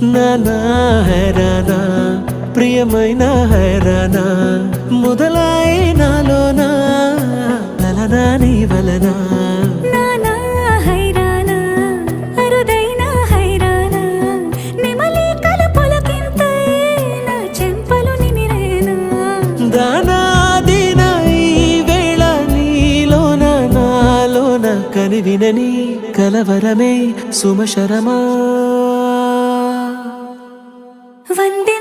నానా హైరానా ప్రియమైన హైరానా మొదలాయి నాలోనా లలనా నీ వలనా నానా హైరానా అరుదైన హైరానా నెమలి కలుపులకింతై నా చెంపలు నిమిరేనా దానా దీనా ఈ వేళ నీలోన నాలోన కనివినని కలవరమే సుమశరమా వందే